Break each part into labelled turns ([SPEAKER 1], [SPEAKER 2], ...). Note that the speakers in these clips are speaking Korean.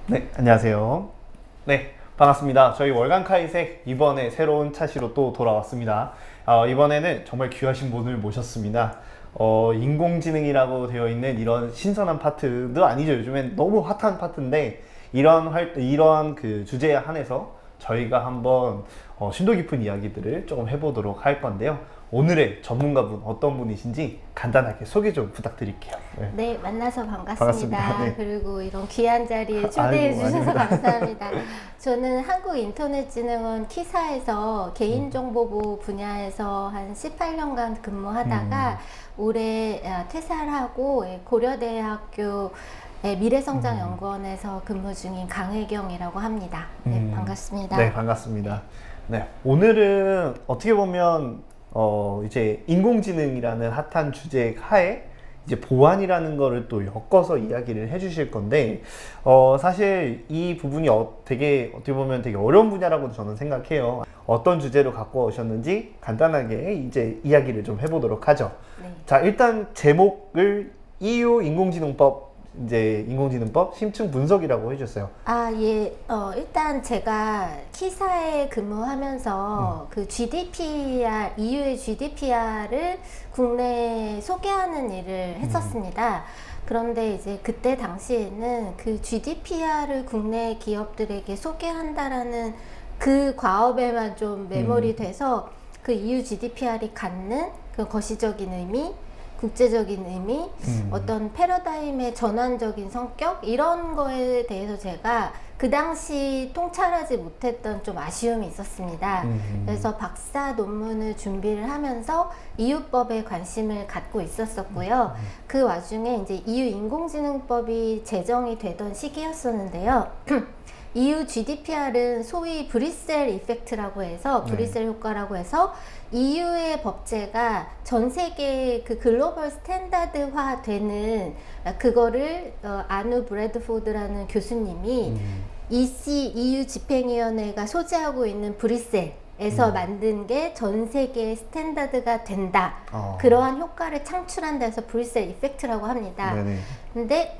[SPEAKER 1] 네, 안녕하세요. 네, 반갑습니다. 저희 월간 카이색 이번에 새로운 차시로 또 돌아왔습니다. 이번에는 정말 귀하신 분을 모셨습니다. 인공지능이라고 되어 있는 이런 신선한 파트도 아니죠. 요즘엔 너무 핫한 파트인데 이런 그 주제에 한해서 저희가 한번 심도 깊은 이야기들을 조금 해보도록 할 건데요. 오늘의 전문가분 어떤 분이신지 간단하게 소개 좀 부탁드릴게요. 네.
[SPEAKER 2] 네, 만나서 반갑습니다.
[SPEAKER 1] 반갑습니다. 네.
[SPEAKER 2] 그리고 이런 귀한 자리에 초대해
[SPEAKER 1] 아이고,
[SPEAKER 2] 주셔서
[SPEAKER 1] 아닙니다.
[SPEAKER 2] 감사합니다. 저는 한국인터넷진흥원 키사에서 개인정보보호 분야에서 한 18년간 근무하다가 올해 퇴사를 하고 고려대학교 미래성장연구원에서 근무 중인 강혜경이라고 합니다. 네, 반갑습니다.
[SPEAKER 1] 네, 반갑습니다. 네, 오늘은 어떻게 보면 이제 인공지능이라는 핫한 주제 하에 이제 보안이라는 거를 또 엮어서 이야기를 해주실 건데, 사실 이 부분이 되게 어떻게 보면 되게 어려운 분야라고 저는 생각해요. 어떤 주제로 갖고 오셨는지 간단하게 이제 이야기를 좀 해보도록 하죠.
[SPEAKER 2] 네.
[SPEAKER 1] 자, 일단 제목을 EU 인공지능법, 이제 인공지능법 심층 분석이라고 해주셨어요.
[SPEAKER 2] 예. 일단 제가 키사에 근무하면서 그 GDPR, EU의 GDPR을 국내에 소개하는 일을 했었습니다. 그런데 이제 그때 당시에는 그 GDPR을 국내 기업들에게 소개한다라는 그 과업에만 좀 매몰이 돼서 그 EU GDPR이 갖는 그 거시적인 의미, 국제적인 의미, 어떤 패러다임의 전환적인 성격 이런 거에 대해서 제가 그 당시 통찰하지 못했던 좀 아쉬움이 있었습니다. 그래서 박사 논문을 준비를 하면서 EU법에 관심을 갖고 있었었고요. 그 와중에 이제 EU 인공지능법이 제정이 되던 시기였었는데요. EU GDPR은 소위 브뤼셀 이펙트라고 해서 브뤼셀 효과라고 해서 EU의 법제가 전 세계 그 글로벌 스탠다드화 되는 그거를 아누 브래드포드라는 교수님이 EC EU 집행위원회가 소재하고 있는 브뤼셀에서 만든 게 전 세계 스탠다드가 된다. 그러한 효과를 창출한다 해서 브뤼셀 이펙트라고 합니다.
[SPEAKER 1] 네네.
[SPEAKER 2] 근데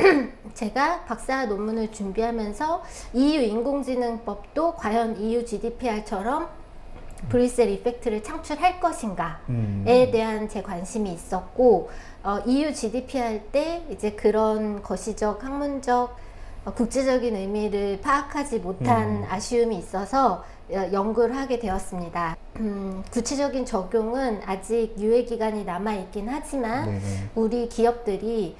[SPEAKER 2] 제가 박사 논문을 준비하면서 EU 인공지능법도 과연 EU GDPR처럼 브뤼셀 이펙트를 창출할 것인가에 대한 제 관심이 있었고, EU GDPR 때 이제 그런 거시적, 학문적, 국제적인 의미를 파악하지 못한 아쉬움이 있어서 연구를 하게 되었습니다. 구체적인 적용은 아직 유예 기간이 남아 있긴 하지만
[SPEAKER 1] 네네.
[SPEAKER 2] 우리 기업들이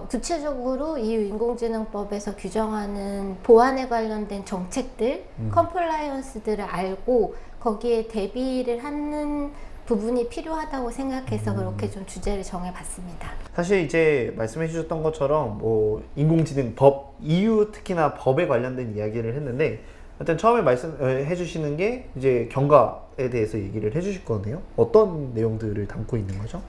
[SPEAKER 2] 구체적으로 EU 인공지능법에서 규정하는 보안에 관련된 정책들, 컴플라이언스들을 알고 거기에 대비를 하는 부분이 필요하다고 생각해서 그렇게 좀 주제를 정해봤습니다.
[SPEAKER 1] 사실 이제 말씀해 주셨던 것처럼 뭐 인공지능 법, EU 특히나 법에 관련된 이야기를 했는데, 일단 처음에 말씀해 주시는 게 이제 경과에 대해서 얘기를 해 주실 거네요. 어떤 내용들을 담고 있는 거죠?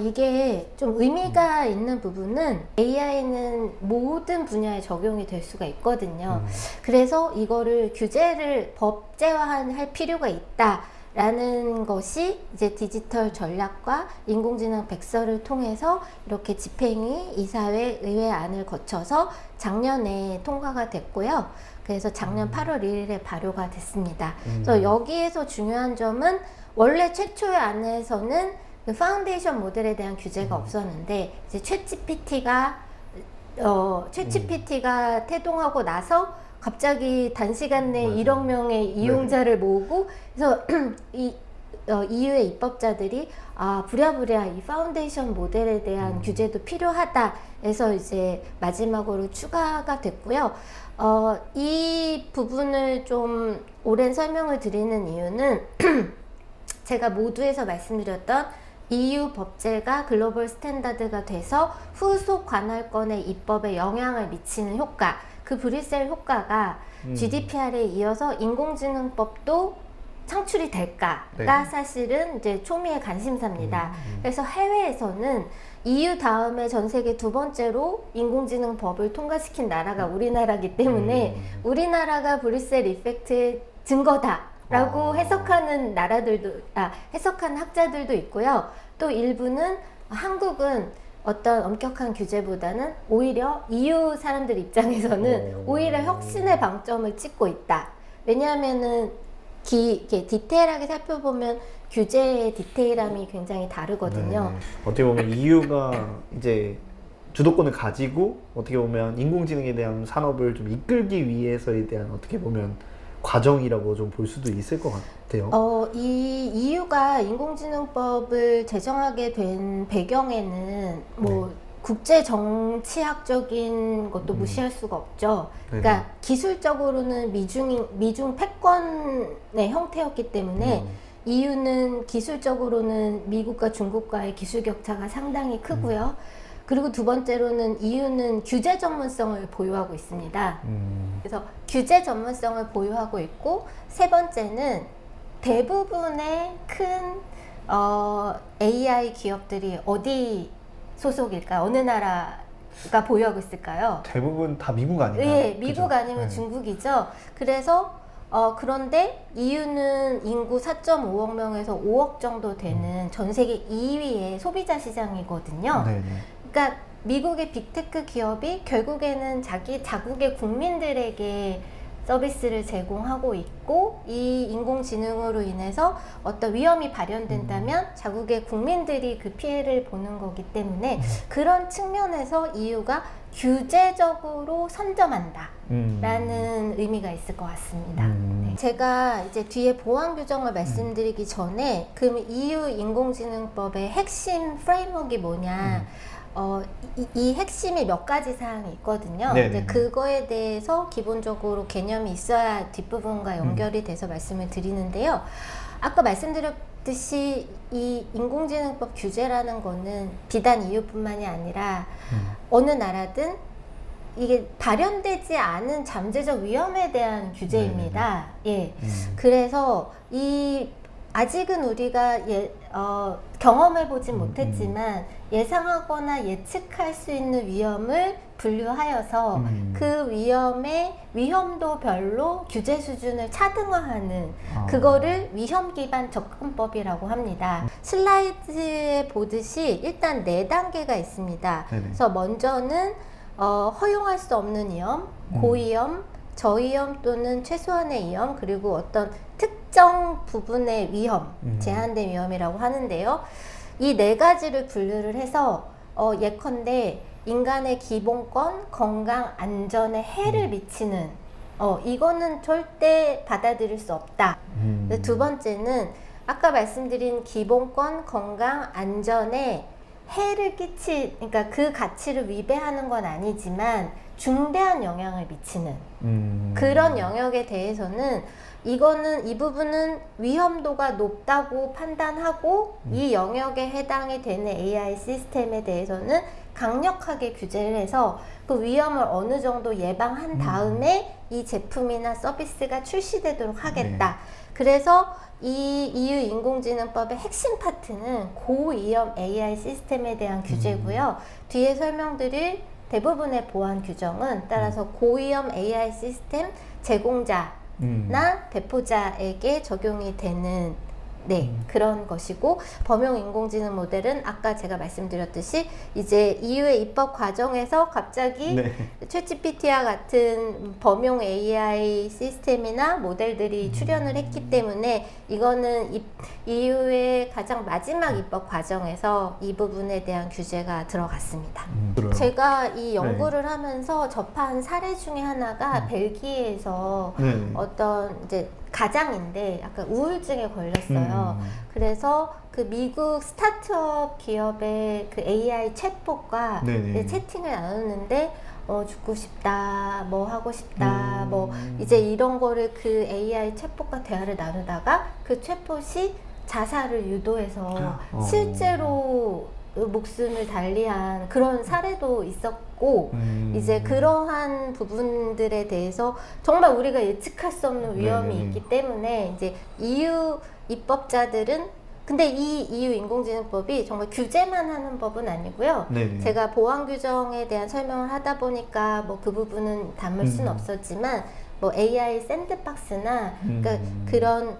[SPEAKER 2] 이게 좀 의미가 있는 부분은 AI는 모든 분야에 적용이 될 수가 있거든요. 그래서 이거를 규제를 법제화할 필요가 있다라는 것이 이제 디지털 전략과 인공지능 백서를 통해서 이렇게 집행위, 이사회, 의회안을 거쳐서 작년에 통과가 됐고요. 그래서 작년 8월 1일에 발효가 됐습니다. 그래서 여기에서 중요한 점은 원래 최초의 안에서는 그 파운데이션 모델에 대한 규제가 없었는데 이제 챗GPT가 태동하고 나서 갑자기 단시간 내에 1억 명의 이용자를 모으고 그래서 EU의 입법자들이 부랴부랴 이 파운데이션 모델에 대한 규제도 필요하다 해서 이제 마지막으로 추가가 됐고요. 이 부분을 좀 오랜 설명을 드리는 이유는 제가 모두에서 말씀드렸던 EU 법제가 글로벌 스탠다드가 돼서 후속 관할권의 입법에 영향을 미치는 효과, 그 브뤼셀 효과가 GDPR에 이어서 인공지능법도 창출이 될까가
[SPEAKER 1] 네.
[SPEAKER 2] 사실은 이제 초미의 관심사입니다. 그래서 해외에서는 EU 다음에 전 세계 두 번째로 인공지능 법을 통과시킨 나라가 우리나라이기 때문에 우리나라가 브뤼셀 이펙트의 증거다라고 해석하는 나라들도, 해석하는 학자들도 있고요. 또 일부는 한국은 어떤 엄격한 규제보다는 오히려 EU 사람들 입장에서는 오히려 혁신의 방점을 찍고 있다. 왜냐하면은 이렇게 디테일하게 살펴보면 규제의 디테일함이 굉장히 다르거든요.
[SPEAKER 1] 네. 어떻게 보면 EU가 이제 주도권을 가지고 어떻게 보면 인공지능에 대한 산업을 좀 이끌기 위해서에 대한 어떻게 보면 과정이라고 좀 볼 수도 있을 것 같아요.
[SPEAKER 2] 이 EU가 인공지능법을 제정하게 된 배경에는 뭐 국제 정치학적인 것도 무시할 수가 없죠. 그러니까 기술적으로는 미중 패권의 형태였기 때문에 EU는 기술적으로는 미국과 중국과의 기술 격차가 상당히 크고요. 그리고 두 번째로는 EU는 규제 전문성을 보유하고 있습니다. 그래서 규제 전문성을 보유하고 있고, 세 번째는 대부분의 큰 AI 기업들이 어디 소속일까요? 어느 나라가 보유하고 있을까요?
[SPEAKER 1] 대부분 다 미국 아닌가요?
[SPEAKER 2] 네, 미국
[SPEAKER 1] 그죠?
[SPEAKER 2] 아니면 중국이죠. 그래서 그런데 EU는 인구 4.5억 명에서 5억 정도 되는 전 세계 2위의 소비자 시장이거든요.
[SPEAKER 1] 네네.
[SPEAKER 2] 그러니까 미국의 빅테크 기업이 결국에는 자국의 국민들에게 서비스를 제공하고 있고, 이 인공지능으로 인해서 어떤 위험이 발현된다면 자국의 국민들이 그 피해를 보는 거기 때문에 그런 측면에서 EU가 규제적으로 선점한다 라는 의미가 있을 것 같습니다. 네. 제가 이제 뒤에 보안 규정을 말씀드리기 전에 그럼 EU 인공지능법의 핵심 프레임워크가 뭐냐, 이 핵심이 몇 가지 사항이 있거든요. 이제 그거에 대해서 기본적으로 개념이 있어야 뒷부분과 연결이 돼서 말씀을 드리는데요. 아까 말씀드렸듯이 이 인공지능법 규제라는 거는 비단 EU뿐만이 아니라 어느 나라든 이게 발현되지 않은 잠재적 위험에 대한 규제입니다. 예. 그래서 아직은 우리가 경험해보진 못했지만 예상하거나 예측할 수 있는 위험을 분류하여서 그 위험도별로 규제 수준을 차등화하는 그거를 위험 기반 접근법이라고 합니다. 슬라이드에 보듯이 일단 4단계가 있습니다. 그래서 먼저는 허용할 수 없는 위험, 고위험, 저위험 또는 최소한의 위험, 그리고 어떤 특정 부분의 위험, 제한된 위험이라고 하는데요. 이 4가지를 분류를 해서 예컨대 인간의 기본권, 건강, 안전에 해를 미치는 이거는 절대 받아들일 수 없다. 두 번째는 아까 말씀드린 기본권, 건강, 안전에 해를 그러니까 그 가치를 위배하는 건 아니지만 중대한 영향을 미치는 그런 영역에 대해서는 이 부분은 위험도가 높다고 판단하고 이 영역에 해당이 되는 AI 시스템에 대해서는 강력하게 규제를 해서 그 위험을 어느 정도 예방한 다음에 이 제품이나 서비스가 출시되도록 하겠다. 그래서 이 EU 인공지능법의 핵심 파트는 고위험 AI 시스템에 대한 규제고요. 뒤에 설명드릴 대부분의 보안 규정은 따라서 고위험 AI 시스템 제공자나 배포자에게 적용이 되는 그런 것이고, 범용 인공지능 모델은 아까 제가 말씀드렸듯이 이제 EU의 입법 과정에서 갑자기 챗GPT와 같은 범용 AI 시스템이나 모델들이 출현을 했기 때문에 이거는 EU의 가장 마지막 입법 과정에서 이 부분에 대한 규제가 들어갔습니다. 제가 이 연구를 하면서 접한 사례 중에 하나가 벨기에에서 어떤 이제 가장인데 약간 우울증에 걸렸어요. 그래서 그 미국 스타트업 기업의 그 AI 챗봇과 채팅을 나눴는데 죽고 싶다, 뭐 하고 싶다, 뭐 이제 이런 거를 그 AI 챗봇과 대화를 나누다가 그 챗봇이 자살을 유도해서 실제로 목숨을 달리한 그런 사례도 있었고, 이제 그러한 부분들에 대해서 정말 우리가 예측할 수 없는 위험이 있기 때문에 이제 EU 입법자들은, 근데 이 EU 인공지능법이 정말 규제만 하는 법은 아니고요. 제가 보안 규정에 대한 설명을 하다 보니까 뭐 그 부분은 담을 수는 없었지만 뭐 AI 샌드박스나 그러니까 그런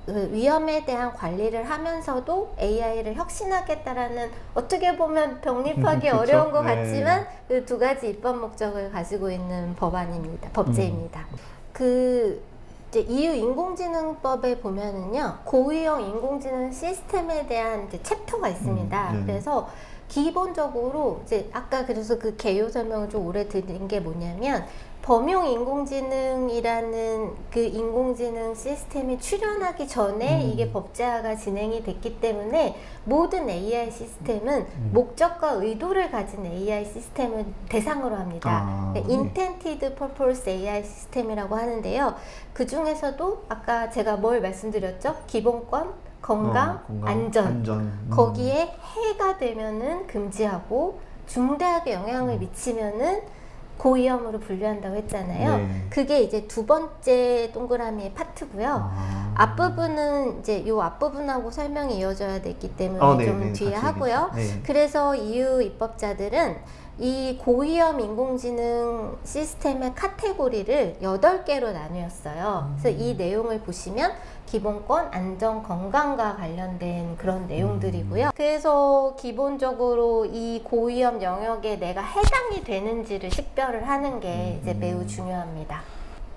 [SPEAKER 2] 그 위험에 대한 관리를 하면서도 AI를 혁신하겠다라는 어떻게 보면 병립하기
[SPEAKER 1] 그쵸?
[SPEAKER 2] 어려운 것
[SPEAKER 1] 네.
[SPEAKER 2] 같지만 그 두 가지 입법 목적을 가지고 있는 법안입니다. 법제입니다. 그 이제 EU 인공지능법에 보면은요 고위험 인공지능 시스템에 대한 이제 챕터가 있습니다.
[SPEAKER 1] 네.
[SPEAKER 2] 그래서 기본적으로 이제 아까 그래서 그 개요 설명을 좀 오래 드린 게 뭐냐면 범용 인공지능이라는 그 인공지능 시스템이 출현하기 전에 이게 법제화가 진행이 됐기 때문에 모든 AI 시스템은 목적과 의도를 가진 AI 시스템을 대상으로 합니다.
[SPEAKER 1] 네.
[SPEAKER 2] Intended Purpose AI 시스템이라고 하는데요. 그 중에서도 아까 제가 뭘 말씀드렸죠? 기본권, 건강, 안전. 거기에 해가 되면은 금지하고 중대하게 영향을 미치면은 고위험으로 분류한다고 했잖아요.
[SPEAKER 1] 네.
[SPEAKER 2] 그게 이제 두 번째 동그라미의 파트고요. 앞부분은 이제 요 앞부분하고 설명이 이어져야 됐기 때문에 좀 뒤에 하고요. 그래서 EU 입법자들은 이 고위험 인공지능 시스템의 카테고리를 8개로 나누었어요. 그래서 이 내용을 보시면 기본권, 안전, 건강과 관련된 그런 내용들이고요. 그래서 기본적으로 이 고위험 영역에 내가 해당이 되는지를 식별을 하는 게 이제 매우 중요합니다.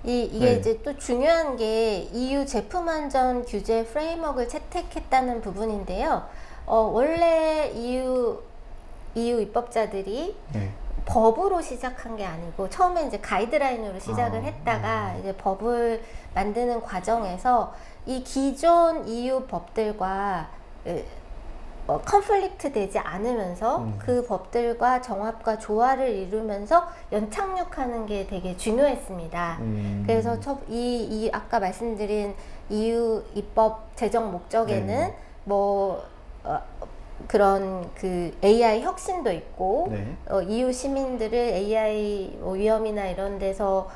[SPEAKER 2] 이게
[SPEAKER 1] 네.
[SPEAKER 2] 이제 또 중요한 게 EU 제품 안전 규제 프레임워크를 채택했다는 부분인데요. 원래 EU 입법자들이 법으로 시작한 게 아니고 처음에 이제 가이드라인으로 시작을 했다가 이제 법을 만드는 과정에서 이 기존 EU 법들과 컨플릭트 되지 않으면서 그 법들과 정합과 조화를 이루면서 연착륙하는 게 되게 중요했습니다. 그래서 이 아까 말씀드린 EU 입법 제정 목적에는 그런 그 AI 혁신도 있고 EU 시민들을 AI 위험이나 이런 데서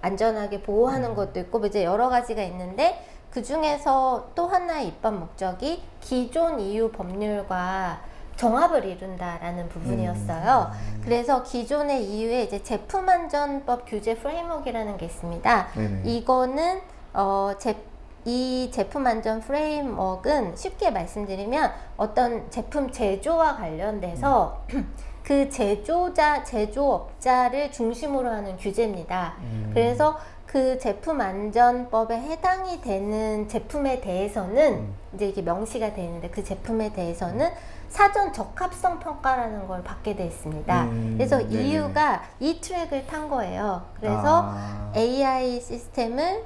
[SPEAKER 2] 안전하게 보호하는 것도 있고 이제 여러 가지가 있는데 그 중에서 또 하나의 입법 목적이 기존 EU 법률과 정합을 이룬다라는 부분이었어요. 그래서 기존의 EU의 이제 제품안전법 규제 프레임워크라는 게 있습니다. 이거는 이 제품 안전 프레임워크는 쉽게 말씀드리면 어떤 제품 제조와 관련돼서 그 제조업자를 중심으로 하는 규제입니다. 그래서 그 제품 안전법에 해당이 되는 제품에 대해서는 이제 이게 명시가 되는데 그 제품에 대해서는 사전 적합성 평가라는 걸 받게 돼 있습니다. 그래서 EU가 이 트랙을 탄 거예요. 그래서 AI 시스템을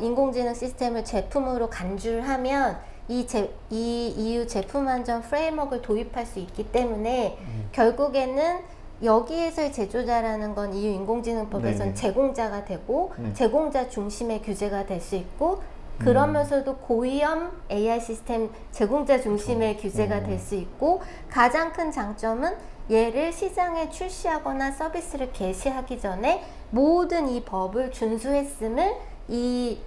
[SPEAKER 2] 인공지능 시스템을 제품으로 간주하면 이 EU 제품 안전 프레임워크를 도입할 수 있기 때문에 결국에는 여기에서의 제조자라는 건 EU 인공지능법에서는 제공자가 되고 제공자 중심의 규제가 될 수 있고 그러면서도 고위험 AI 시스템 제공자 중심의 규제가 될 수 있고 가장 큰 장점은 얘를 시장에 출시하거나 서비스를 개시하기 전에 모든 이 법을 준수했음을 이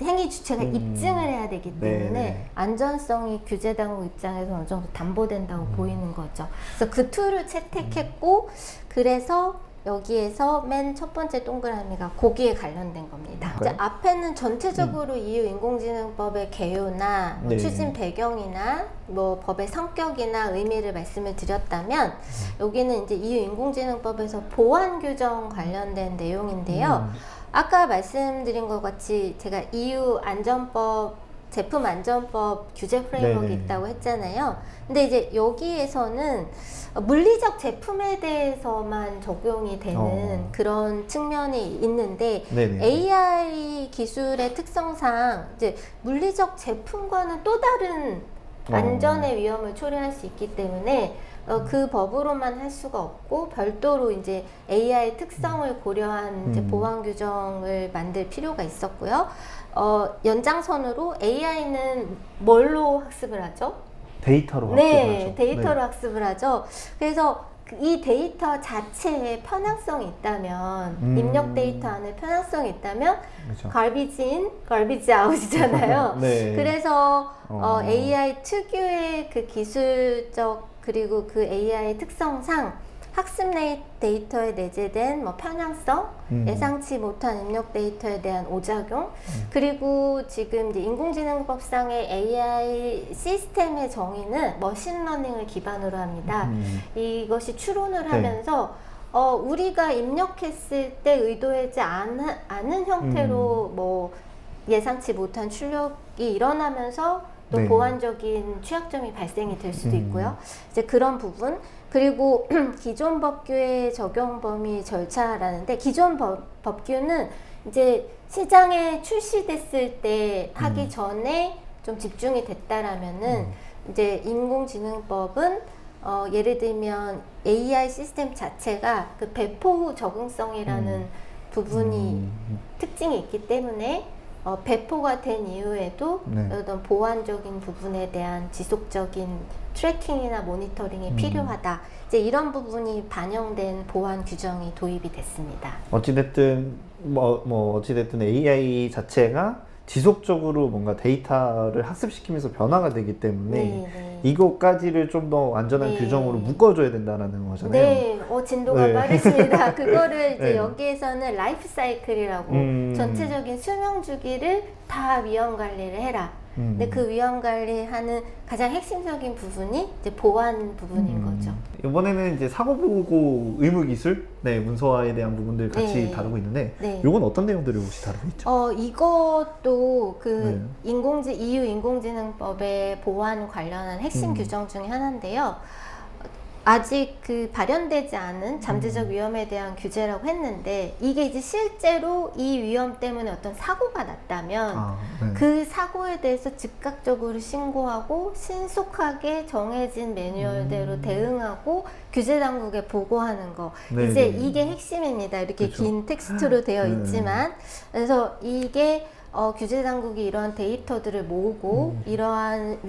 [SPEAKER 2] 행위 주체가 입증을 해야 되기 때문에 안전성이 규제당국 입장에서 어느 정도 담보된다고 보이는 거죠. 그래서 그 툴을 채택했고 그래서 여기에서 맨 첫 번째 동그라미가 거기에 관련된 겁니다. 이제 앞에는 전체적으로 EU 인공지능법의 개요나 추진 배경이나 법의 성격이나 의미를 말씀을 드렸다면 여기는 이제 EU 인공지능법에서 보안 규정 관련된 내용인데요. 아까 말씀드린 것 같이 제가 EU 안전법, 제품 안전법 규제 프레임워크가 있다고 했잖아요. 근데 이제 여기에서는 물리적 제품에 대해서만 적용이 되는 그런 측면이 있는데 AI 기술의 특성상 이제 물리적 제품과는 또 다른 안전의 위험을 초래할 수 있기 때문에 그 법으로만 할 수가 없고 별도로 이제 AI 특성을 고려한 이제 보안 규정을 만들 필요가 있었고요. 연장선으로 AI는 뭘로 학습을 하죠?
[SPEAKER 1] 데이터로 학습을 하죠.
[SPEAKER 2] 데이터로 학습을 하죠. 그래서 이 데이터 자체에 편향성이 있다면 입력 데이터 안에 편향성이 있다면 garbage in, garbage out이잖아요. 그래서 AI 특유의 그 기술적 그리고 그 AI 특성상 학습 데이터에 내재된 뭐 편향성, 예상치 못한 입력 데이터에 대한 오작용, 그리고 지금 이제 인공지능법상의 AI 시스템의 정의는 머신러닝을 기반으로 합니다. 이것이 추론을 하면서 우리가 입력했을 때 의도하지 않은 형태로 뭐 예상치 못한 출력이 일어나면서 또
[SPEAKER 1] 네.
[SPEAKER 2] 보완적인 취약점이 발생이 될 수도 있고요. 이제 그런 부분, 그리고 기존 법규의 적용 범위 절차라는데, 기존 법규는 이제 시장에 출시됐을 때 하기 전에 좀 집중이 됐다라면은 이제 인공지능법은 예를 들면 AI 시스템 자체가 그 배포 후 적응성이라는 부분이 특징이 있기 때문에 배포가 된 이후에도
[SPEAKER 1] 네.
[SPEAKER 2] 어떤 보완적인 부분에 대한 지속적인 트래킹이나 모니터링이 필요하다. 이제 이런 부분이 반영된 보완 규정이 도입이 됐습니다.
[SPEAKER 1] 어찌됐든 어찌됐든 AI 자체가 지속적으로 뭔가 데이터를 학습시키면서 변화가 되기 때문에
[SPEAKER 2] 네.
[SPEAKER 1] 이것까지를 좀 더 안전한
[SPEAKER 2] 네.
[SPEAKER 1] 규정으로 묶어줘야 된다는 거잖아요.
[SPEAKER 2] 네, 진도가
[SPEAKER 1] 네.
[SPEAKER 2] 빠르십니다. 그거를 이제
[SPEAKER 1] 네.
[SPEAKER 2] 여기에서는 라이프 사이클이라고 전체적인 수명 주기를 다 위험 관리를 해라. 근데 그 위험 관리하는 가장 핵심적인 부분이 이제 보안 부분인 거죠.
[SPEAKER 1] 이번에는 이제 사고 보고 의무 기술, 문서화에 대한 부분들 같이
[SPEAKER 2] 네.
[SPEAKER 1] 다루고 있는데,
[SPEAKER 2] 네.
[SPEAKER 1] 이건 어떤 내용들을 혹시 다루고 있죠?
[SPEAKER 2] 이것도 그
[SPEAKER 1] 네.
[SPEAKER 2] EU 인공지능법의 보안 관련한 핵심 규정 중에 하나인데요. 아직 그 발현되지 않은 잠재적 위험에 대한 규제라고 했는데, 이게 이제 실제로 이 위험 때문에 어떤 사고가 났다면 그 사고에 대해서 즉각적으로 신고하고 신속하게 정해진 매뉴얼대로 대응하고 규제 당국에 보고하는 거.
[SPEAKER 1] 네,
[SPEAKER 2] 이제
[SPEAKER 1] 네.
[SPEAKER 2] 이게 핵심입니다. 이렇게
[SPEAKER 1] 그렇죠.
[SPEAKER 2] 긴 텍스트로 되어
[SPEAKER 1] 네.
[SPEAKER 2] 있지만, 그래서 이게 규제 당국이 이러한 데이터들을 모으고 이러한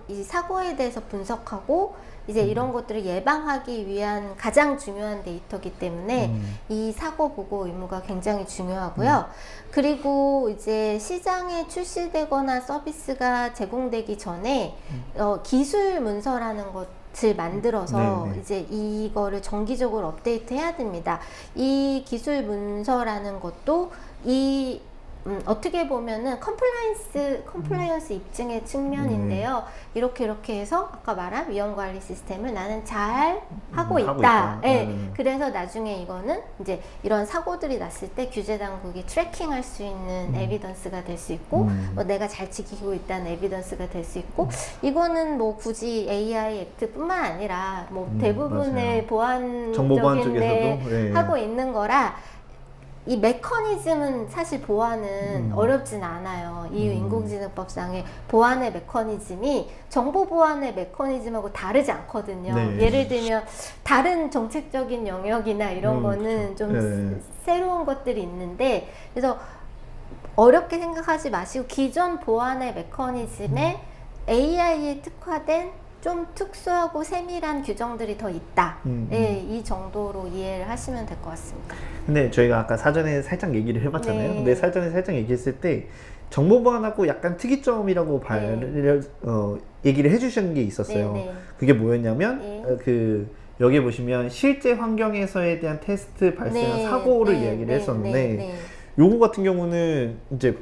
[SPEAKER 2] 이 사고에 대해서 분석하고 이제 이런 것들을 예방하기 위한 가장 중요한 데이터이기 때문에 이 사고 보고 의무가 굉장히 중요하고요. 그리고 이제 시장에 출시되거나 서비스가 제공되기 전에 기술 문서라는 것을 만들어서
[SPEAKER 1] 네네.
[SPEAKER 2] 이제 이거를 정기적으로 업데이트해야 됩니다. 이 기술 문서라는 것도 어떻게 보면은 컴플라이언스 입증의 측면인데요. 이렇게 해서 아까 말한 위험관리 시스템을 나는 잘 하고 있다. 예. 그래서 나중에 이거는 이제 이런 사고들이 났을 때 규제 당국이 트래킹할 수 있는 에비던스가 될 수 있고, 내가 잘 지키고 있다는 에비던스가 될 수 있고, 이거는 뭐 굳이 AI 액트뿐만 아니라 뭐 대부분의
[SPEAKER 1] 정보보안
[SPEAKER 2] 보안적인
[SPEAKER 1] 쪽에서도
[SPEAKER 2] 하고 있는 거라. 이 메커니즘은 사실 보안은 어렵진 않아요. EU 인공지능법상의 보안의 메커니즘이 정보 보안의 메커니즘하고 다르지 않거든요.
[SPEAKER 1] 네.
[SPEAKER 2] 예를 들면 다른 정책적인 영역이나 이런 거는 좀 새로운 것들이 있는데, 그래서 어렵게 생각하지 마시고 기존 보안의 메커니즘에 AI에 특화된 좀 특수하고 세밀한 규정들이 더 있다. 예, 이 정도로 이해를 하시면 될 것 같습니다.
[SPEAKER 1] 근데 저희가 아까 사전에 살짝 얘기를 해봤잖아요.
[SPEAKER 2] 네.
[SPEAKER 1] 근데 사전에 살짝 얘기했을 때 정보 보안하고 약간 특이점이라고 얘기를 해주신 게 있었어요.
[SPEAKER 2] 네, 네.
[SPEAKER 1] 그게 뭐였냐면
[SPEAKER 2] 네.
[SPEAKER 1] 여기 보시면 실제 환경에서에 대한 테스트 발생한 사고를 이야기를 했었는데 요거 같은 경우는 이제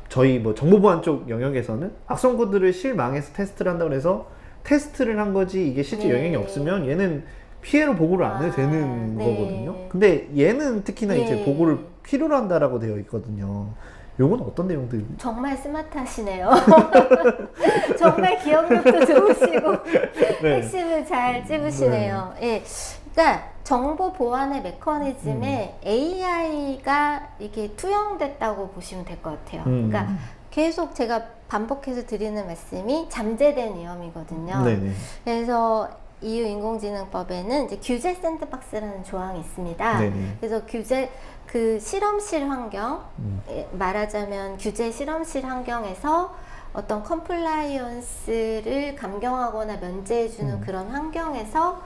[SPEAKER 1] 저희 뭐 정보보안 쪽 영역에서는 악성 코드를 실망해서 테스트를 한다고 해서 테스트를 한 거지 이게 실제 영향이 없으면 얘는 피해로 보고를 안 해도 되는 거거든요. 근데 얘는 특히나 이제 보고를 필요로 한다라고 되어 있거든요. 요건 어떤 내용들?
[SPEAKER 2] 정말 스마트하시네요. 정말 기억력도 좋으시고 핵심을 잘 찝으시네요. 예. 그러니까 정보 보안의 메커니즘에 AI가 이게 투영됐다고 보시면 될 것 같아요. 그러니까 계속 제가 반복해서 드리는 말씀이 잠재된 위험이거든요.
[SPEAKER 1] 네네.
[SPEAKER 2] 그래서 EU 인공지능법에는 이제 규제 샌드박스라는 조항이 있습니다.
[SPEAKER 1] 네네.
[SPEAKER 2] 그래서 그 실험실 환경, 말하자면 규제 실험실 환경에서 어떤 컴플라이언스를 감경하거나 면제해주는 그런 환경에서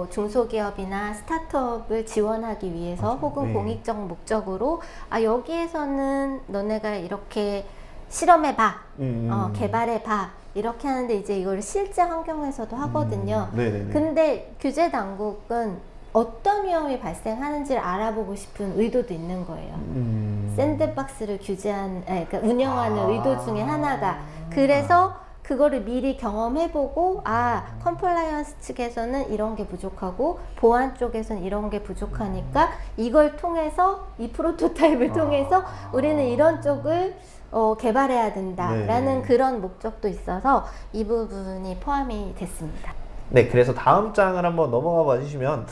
[SPEAKER 2] 중소기업이나 스타트업을 지원하기 위해서 혹은 공익적 목적으로 여기에서는 너네가 이렇게 실험해봐, 개발해봐 이렇게 하는데 이제 이걸 실제 환경에서도 하거든요. 근데 규제 당국은 어떤 위험이 발생하는지를 알아보고 싶은 의도도 있는 거예요. 샌드박스를 그러니까 운영하는 의도 중에 하나가. 그래서 그거를 미리 경험해보고 컴플라이언스 측에서는 이런 게 부족하고 보안 쪽에서는 이런 게 부족하니까 이걸 통해서 이 프로토타입을 통해서 우리는 이런 쪽을 개발해야 된다라는 그런 목적도 있어서 이 부분이 포함이 됐습니다.
[SPEAKER 1] 네, 그래서 다음 장을 한번 넘어가 봐 주시면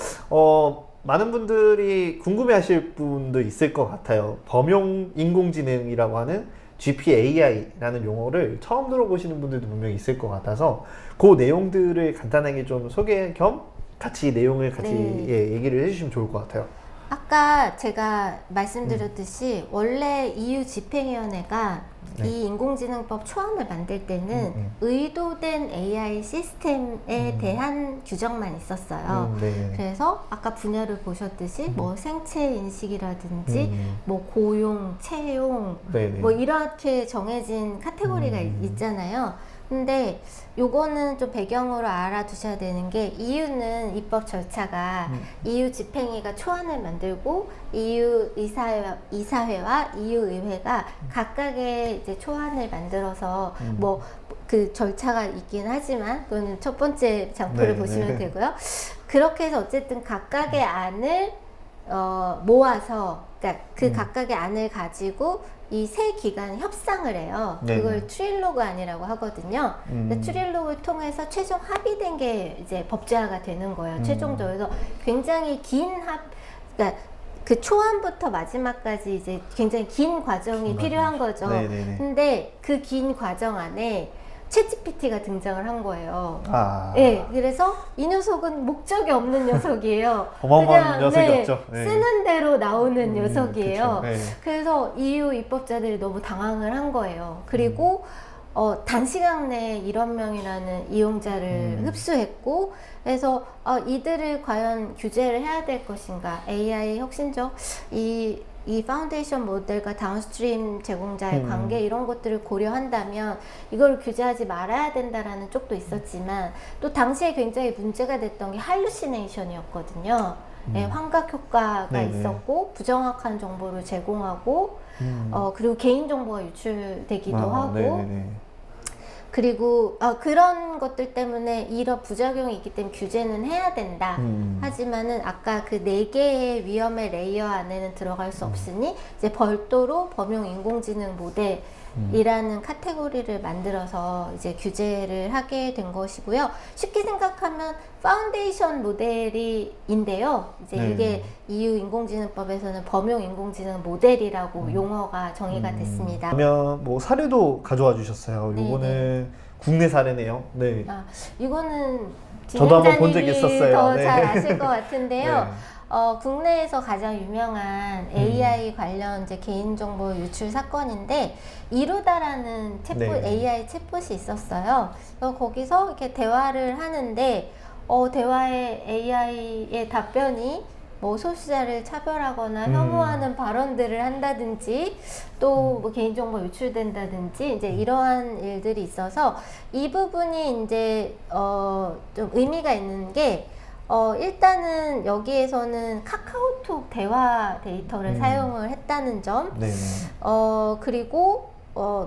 [SPEAKER 1] 많은 분들이 궁금해하실 분도 있을 것 같아요. 범용 인공지능이라고 하는 GPAI라는 용어를 처음 들어보시는 분들도 분명히 있을 것 같아서 그 내용들을 간단하게 좀 소개 겸 같이 내용을 같이 얘기를 해주시면 좋을 것 같아요.
[SPEAKER 2] 아까 제가 말씀드렸듯이 원래 EU 집행위원회가 이 인공지능법 초안을 만들 때는 의도된 AI 시스템에 대한 규정만 있었어요. 그래서 아까 분야를 보셨듯이 뭐 생체 인식이라든지 뭐 고용, 채용 뭐 이렇게 정해진 카테고리가 있잖아요. 근데 요거는 좀 배경으로 알아두셔야 되는 게 EU는 입법 절차가 EU 집행위가 초안을 만들고 EU 이사회와 EU 의회가 각각의 이제 초안을 만들어서 뭐 그 절차가 있긴 하지만 그거는 첫 번째 장표를 보시면 되고요. 그렇게 해서 어쨌든 각각의 안을 모아서 그러니까 그 각각의 안을 가지고 이 세 기관이 협상을 해요. 그걸 트릴로그 안이라고 하거든요. 트릴로그를 통해서 최종 합의된 게 이제 법제화가 되는 거예요. 최종적으로 굉장히 그러니까 그 초안부터 마지막까지 이제 굉장히 긴 과정이 필요한 거죠. 근데 그 긴 과정 안에 챗GPT가 등장을 한 거예요. 네, 그래서 이 녀석은 목적이 없는 녀석이에요.
[SPEAKER 1] 어마어마한 녀석이었죠.
[SPEAKER 2] 쓰는 대로 나오는 녀석이에요. 그래서 EU 입법자들이 너무 당황을 한 거예요. 그리고 단시간 내에 1억 명이라는 이용자를 흡수했고, 그래서 이들을 과연 규제를 해야 될 것인가, AI 혁신적 이 파운데이션 모델과 다운스트림 제공자의 관계 이런 것들을 고려한다면 이걸 규제하지 말아야 된다라는 쪽도 있었지만 또 당시에 굉장히 문제가 됐던 게 할루시네이션이었거든요. 환각 효과가 있었고 부정확한 정보를 제공하고 그리고 개인정보가 유출되기도 하고 그리고 그런 것들 때문에 이런 부작용이 있기 때문에 규제는 해야 된다. 하지만은 아까 그 4개의 위험의 레이어 안에는 들어갈 수 없으니 이제 별도로 범용 인공지능 모델이라는 카테고리를 만들어서 이제 규제를 하게 된 것이고요. 쉽게 생각하면 파운데이션 모델인데요. 이제 이게 EU 인공지능법에서는 범용 인공지능 모델이라고 용어가 정의가 됐습니다.
[SPEAKER 1] 그러면 뭐 사례도 가져와 주셨어요. 요거는 국내 사례네요. 네.
[SPEAKER 2] 이거는
[SPEAKER 1] 저도 한번 본 적이 있었어요.
[SPEAKER 2] 더 잘 아실 것 같은데요. 국내에서 가장 유명한 AI 관련 이제 개인정보 유출 사건인데 이루다라는 AI 챗봇이 있었어요. 그래서 거기서 이렇게 대화를 하는데 대화에 AI의 답변이 뭐 소수자를 차별하거나 혐오하는 발언들을 한다든지 또 뭐 개인정보 유출된다든지 이제 이러한 일들이 있어서 이 부분이 이제 좀 의미가 있는 게 일단은 여기에서는 카카오톡 대화 데이터를 사용을 했다는 점 그리고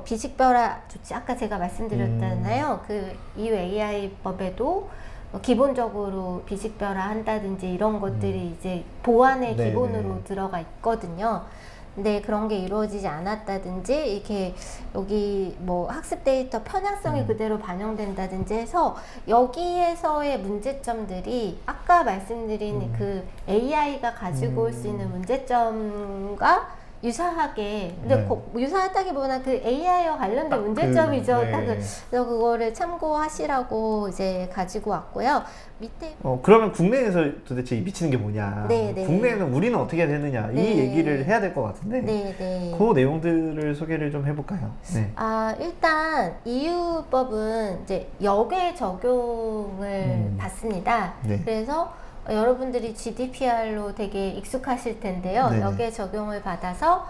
[SPEAKER 2] 비식별화 조치 아까 제가 말씀드렸잖아요. 그 EU AI 법에도 기본적으로 비식별화 한다든지 이런 것들이 이제 보안의 기본으로 들어가 있거든요. 근데 그런 게 이루어지지 않았다든지 이렇게 여기 뭐 학습 데이터 편향성이 그대로 반영된다든지 해서 여기에서의 문제점들이 아까 말씀드린 그 AI가 가지고 올 수 있는 문제점과 유사하게 근데 유사하다기보다 그 AI와 관련된 문제점이죠. 그래서 그거를 참고하시라고 이제 가지고 왔고요. 밑에
[SPEAKER 1] 그러면 국내에서 도대체 미치는 게 뭐냐? 국내에는 우리는 어떻게 되느냐? 이 얘기를 해야 될 것 같은데 그 내용들을 소개를 좀 해볼까요?
[SPEAKER 2] 일단 EU법은 이제 역외 적용을 받습니다. 그래서 여러분들이 GDPR로 되게 익숙하실 텐데요. 여기에 적용을 받아서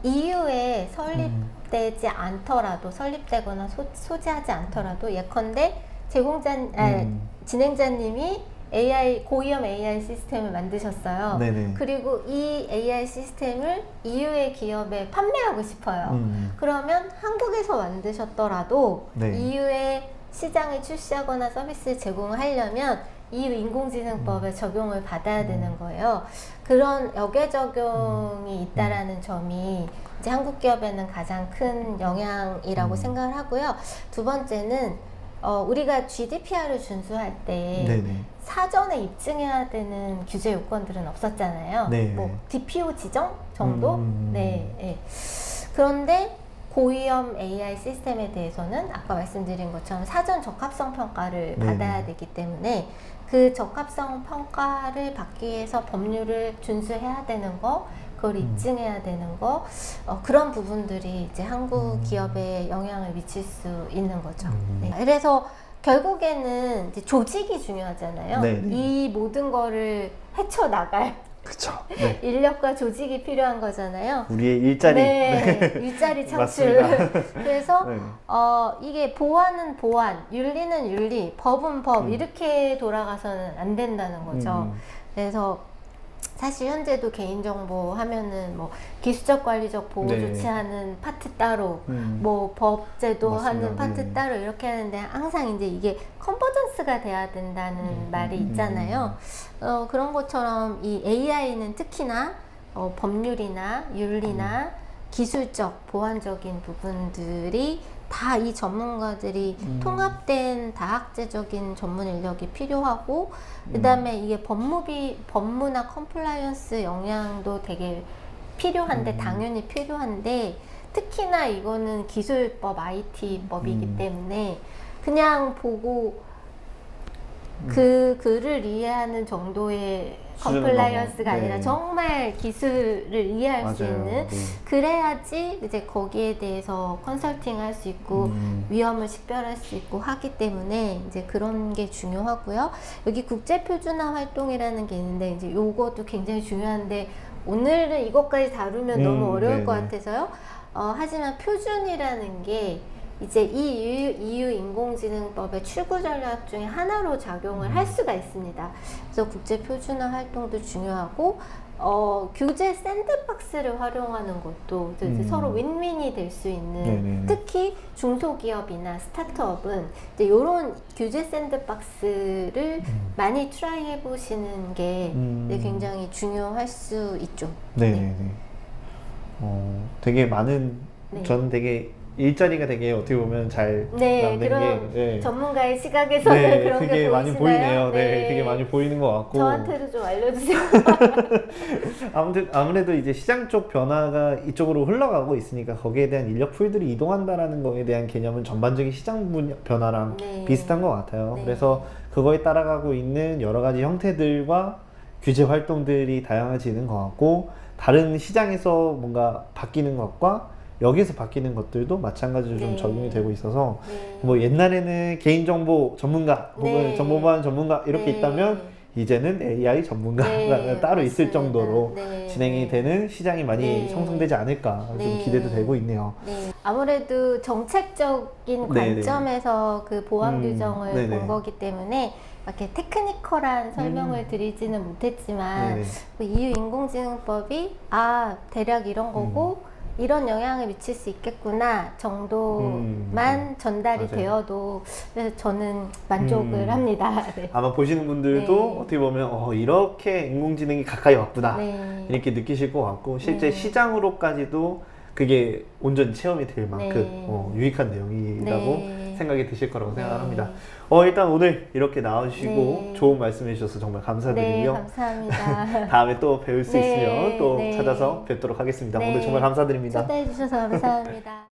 [SPEAKER 2] EU에 설립되지 않더라도 설립되거나 소지하지 않더라도 예컨대 진행자님이 고위험 AI 시스템을 만드셨어요.
[SPEAKER 1] 네네.
[SPEAKER 2] 그리고 이 AI 시스템을 EU의 기업에 판매하고 싶어요. 그러면 한국에서 만드셨더라도
[SPEAKER 1] 네.
[SPEAKER 2] EU의 시장에 출시하거나 서비스를 제공하려면 EU 인공지능법의 적용을 받아야 되는 거예요. 그런 역외 적용이 있다라는 점이 이제 한국 기업에는 가장 큰 영향이라고 생각을 하고요. 두 번째는 우리가 GDPR을 준수할 때
[SPEAKER 1] 네네.
[SPEAKER 2] 사전에 입증해야 되는 규제 요건들은 없었잖아요.
[SPEAKER 1] 네.
[SPEAKER 2] 뭐 DPO 지정 정도? 네, 네. 그런데 고위험 AI 시스템에 대해서는 아까 말씀드린 것처럼 사전 적합성 평가를
[SPEAKER 1] 네네.
[SPEAKER 2] 받아야 되기 때문에 그 적합성 평가를 받기 위해서 법률을 준수해야 되는 거, 그걸 입증해야 되는 거, 그런 부분들이 이제 한국 기업에 영향을 미칠 수 있는 거죠. 네. 그래서 결국에는 이제 조직이 중요하잖아요.
[SPEAKER 1] 네네.
[SPEAKER 2] 이 모든 거를 헤쳐나갈
[SPEAKER 1] 그쵸. 네.
[SPEAKER 2] 인력과 조직이 필요한 거잖아요.
[SPEAKER 1] 우리의 일자리.
[SPEAKER 2] 네, 일자리 창출.
[SPEAKER 1] 맞습니다.
[SPEAKER 2] 그래서
[SPEAKER 1] 네.
[SPEAKER 2] 이게 보안은 보안, 윤리는 윤리, 법은 법 이렇게 돌아가서는 안 된다는 거죠. 그래서 사실 현재도 개인정보 하면은 뭐 기술적 관리적 보호
[SPEAKER 1] 네.
[SPEAKER 2] 조치하는 파트 따로, 뭐 법제도
[SPEAKER 1] 맞습니다.
[SPEAKER 2] 하는 파트
[SPEAKER 1] 네.
[SPEAKER 2] 따로 이렇게 하는데 항상 이제 이게 컨버전스가 돼야 된다는 말이 있잖아요. 그런 것처럼 이 AI는 특히나 법률이나 윤리나 기술적 보안적인 부분들이 다 이 전문가들이 통합된 다학제적인 전문 인력이 필요하고 그 다음에 이게 법무나 컴플라이언스 영향도 되게 필요한데 당연히 필요한데 특히나 이거는 기술법 IT법이기 때문에 그냥 보고 그 글을 이해하는 정도의
[SPEAKER 1] 수준은
[SPEAKER 2] 컴플라이언스가
[SPEAKER 1] 넘어.
[SPEAKER 2] 아니라
[SPEAKER 1] 네.
[SPEAKER 2] 정말 기술을 이해할 수
[SPEAKER 1] 맞아요.
[SPEAKER 2] 있는
[SPEAKER 1] 네.
[SPEAKER 2] 그래야지 이제 거기에 대해서 컨설팅 할 수 있고 위험을 식별할 수 있고 하기 때문에 이제 그런 게 중요하고요. 여기 국제 표준화 활동이라는 게 있는데 이제 요것도 굉장히 중요한데 오늘은 이것까지 다루면 너무 어려울
[SPEAKER 1] 네네.
[SPEAKER 2] 것 같아서요. 하지만 표준이라는 게 이제 이 EU 인공지능법의 출구 전략 중에 하나로 작용을 할 수가 있습니다. 그래서 국제 표준화 활동도 중요하고 규제 샌드박스를 활용하는 것도 이제 서로 윈윈이 될 수 있는
[SPEAKER 1] 네네네.
[SPEAKER 2] 특히 중소기업이나 스타트업은 이제 이런 규제 샌드박스를 많이 트라이 해보시는 게 이제 굉장히 중요할 수 있죠.
[SPEAKER 1] 네네네. 되게 많은,
[SPEAKER 2] 네.
[SPEAKER 1] 저는 되게 일자리가 되게 어떻게 보면 잘
[SPEAKER 2] 네,
[SPEAKER 1] 남는
[SPEAKER 2] 그런
[SPEAKER 1] 게 네.
[SPEAKER 2] 전문가의 시각에서는
[SPEAKER 1] 네,
[SPEAKER 2] 그런
[SPEAKER 1] 그게
[SPEAKER 2] 게
[SPEAKER 1] 많이
[SPEAKER 2] 보이시나요?
[SPEAKER 1] 보이네요. 네, 그게 많이 보이는 것 같고.
[SPEAKER 2] 저한테도 좀 알려주세요.
[SPEAKER 1] 아무래도 이제 시장 쪽 변화가 이쪽으로 흘러가고 있으니까 거기에 대한 인력 풀들이 이동한다라는 거에 대한 개념은 전반적인 시장 변화랑
[SPEAKER 2] 네.
[SPEAKER 1] 비슷한 것 같아요.
[SPEAKER 2] 네.
[SPEAKER 1] 그래서 그거에 따라가고 있는 여러 가지 형태들과 규제 활동들이 다양해지는 것 같고 다른 시장에서 뭔가 바뀌는 것과 여기서 바뀌는 것들도 마찬가지로 좀
[SPEAKER 2] 네.
[SPEAKER 1] 적용이 되고 있어서
[SPEAKER 2] 네.
[SPEAKER 1] 뭐 옛날에는 개인정보 전문가 혹은
[SPEAKER 2] 네.
[SPEAKER 1] 정보보안 전문가 이렇게
[SPEAKER 2] 네.
[SPEAKER 1] 있다면 이제는 AI 전문가가
[SPEAKER 2] 네,
[SPEAKER 1] 따로 있을
[SPEAKER 2] 맞습니다.
[SPEAKER 1] 정도로
[SPEAKER 2] 네,
[SPEAKER 1] 진행이
[SPEAKER 2] 네.
[SPEAKER 1] 되는 시장이 많이
[SPEAKER 2] 네.
[SPEAKER 1] 형성되지 않을까 좀
[SPEAKER 2] 네.
[SPEAKER 1] 기대도 되고 있네요.
[SPEAKER 2] 네. 아무래도 정책적인
[SPEAKER 1] 네네.
[SPEAKER 2] 관점에서 그 보안 규정을
[SPEAKER 1] 네네.
[SPEAKER 2] 본 거기 때문에 이렇게 테크니컬한 설명을 드리지는 못했지만
[SPEAKER 1] 네네.
[SPEAKER 2] 그 EU 인공지능법이 대략 이런 거고 이런 영향을 미칠 수 있겠구나 정도만 전달이
[SPEAKER 1] 맞아요.
[SPEAKER 2] 되어도 그래서 저는 만족을 합니다. 네.
[SPEAKER 1] 아마 보시는 분들도
[SPEAKER 2] 네.
[SPEAKER 1] 어떻게 보면 이렇게 인공지능이 가까이 왔구나
[SPEAKER 2] 네.
[SPEAKER 1] 이렇게 느끼실 것 같고 실제
[SPEAKER 2] 네.
[SPEAKER 1] 시장으로까지도 그게 온전히 체험이 될 만큼
[SPEAKER 2] 네.
[SPEAKER 1] 유익한 내용이라고
[SPEAKER 2] 네.
[SPEAKER 1] 생각이 드실 거라고
[SPEAKER 2] 네.
[SPEAKER 1] 생각합니다. 일단 오늘 이렇게 나와주시고
[SPEAKER 2] 네.
[SPEAKER 1] 좋은 말씀해 주셔서 정말
[SPEAKER 2] 네,
[SPEAKER 1] 감사드리고요.
[SPEAKER 2] 감사합니다.
[SPEAKER 1] 다음에 또 배울 수
[SPEAKER 2] 네,
[SPEAKER 1] 있으면 또
[SPEAKER 2] 네.
[SPEAKER 1] 찾아서 뵙도록 하겠습니다.
[SPEAKER 2] 네.
[SPEAKER 1] 오늘 정말 감사드립니다.
[SPEAKER 2] 초대해 주셔서 감사합니다.